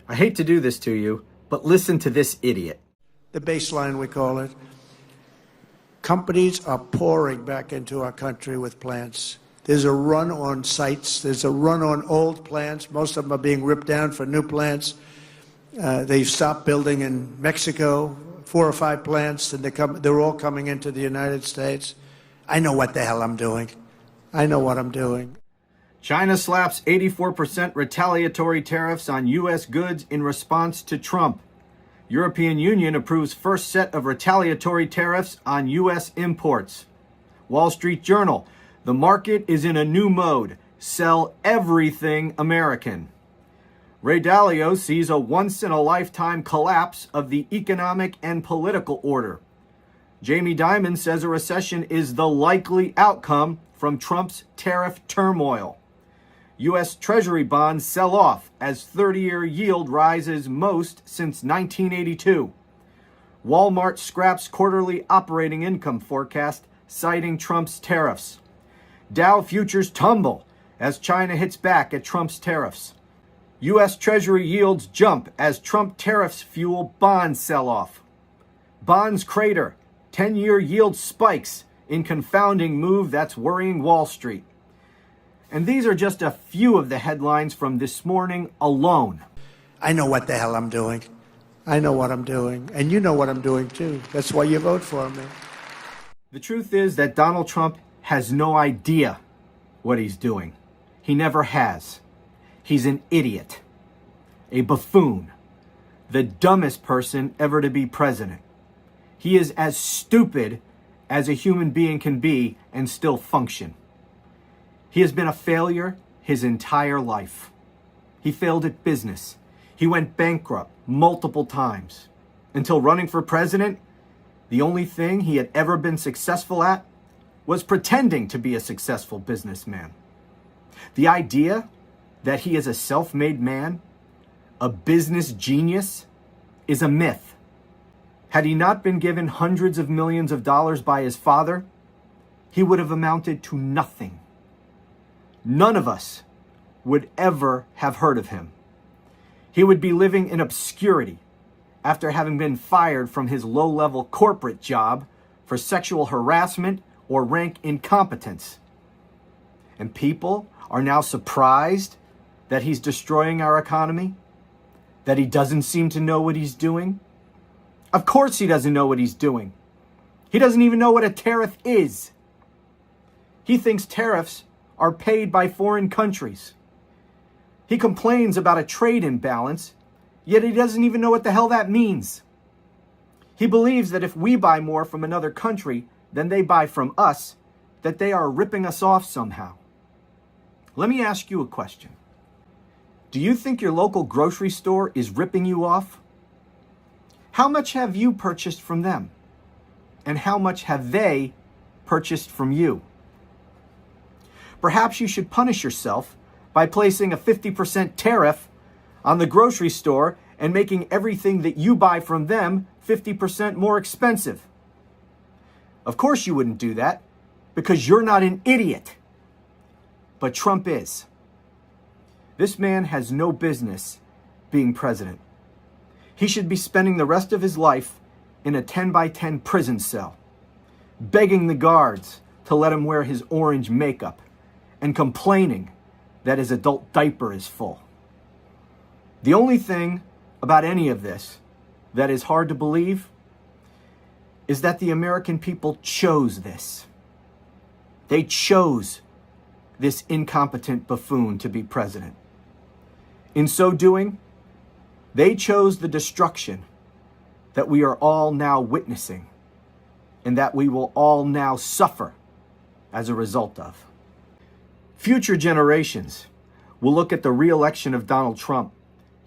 I hate to do this to you, but listen to this idiot. The baseline, we call it. Companies are pouring back into our country with plants. There's a run on sites. There's a run on old plants. Most of them are being ripped down for new plants. They've stopped building in Mexico, 4 or 5 plants, and they're all coming into the United States. I know what the hell I'm doing. I know what I'm doing. China slaps 84% retaliatory tariffs on U.S. goods in response to Trump. European Union approves first set of retaliatory tariffs on U.S. imports. Wall Street Journal, the market is in a new mode. Sell everything American. Ray Dalio sees a once-in-a-lifetime collapse of the economic and political order. Jamie Dimon says a recession is the likely outcome from Trump's tariff turmoil. U.S. Treasury bonds sell off as 30-year yield rises most since 1982. Walmart scraps quarterly operating income forecast, citing Trump's tariffs. Dow futures tumble as China hits back at Trump's tariffs. U.S. Treasury yields jump as Trump tariffs fuel bond sell-off. Bonds crater. 10-year yield spikes in confounding move that's worrying Wall Street. And these are just a few of the headlines from this morning alone. I know what the hell I'm doing. I know what I'm doing. And you know what I'm doing, too. That's why you vote for me. The truth is that Donald Trump has no idea what he's doing. He never has. He's an idiot, a buffoon, the dumbest person ever to be president. He is as stupid as a human being can be and still function. He has been a failure his entire life. He failed at business. He went bankrupt multiple times. Until running for president, the only thing he had ever been successful at was pretending to be a successful businessman. The idea that he is a self-made man, a business genius, is a myth. Had he not been given hundreds of millions of dollars by his father, he would have amounted to nothing. None of us would ever have heard of him. He would be living in obscurity after having been fired from his low-level corporate job for sexual harassment or rank incompetence. And people are now surprised that he's destroying our economy, that he doesn't seem to know what he's doing. Of course he doesn't know what he's doing. He doesn't even know what a tariff is. He thinks tariffs are paid by foreign countries. He complains about a trade imbalance, yet he doesn't even know what the hell that means. He believes that if we buy more from another country than they buy from us, that they are ripping us off somehow. Let me ask you a question. Do you think your local grocery store is ripping you off? How much have you purchased from them? And how much have they purchased from you? Perhaps you should punish yourself by placing a 50% tariff on the grocery store and making everything that you buy from them 50% more expensive. Of course you wouldn't do that because you're not an idiot. But Trump is. This man has no business being president. He should be spending the rest of his life in a 10-by-10 prison cell, begging the guards to let him wear his orange makeup and complaining that his adult diaper is full. The only thing about any of this that is hard to believe is that the American people chose this. They chose this incompetent buffoon to be president. In so doing, they chose the destruction that we are all now witnessing and that we will all now suffer as a result of. Future generations will look at the re-election of Donald Trump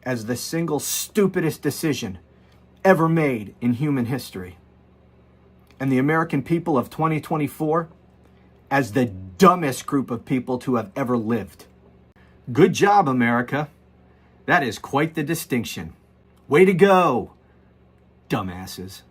as the single stupidest decision ever made in human history. And the American people of 2024 as the dumbest group of people to have ever lived. Good job, America. That is quite the distinction. Way to go, dumbasses.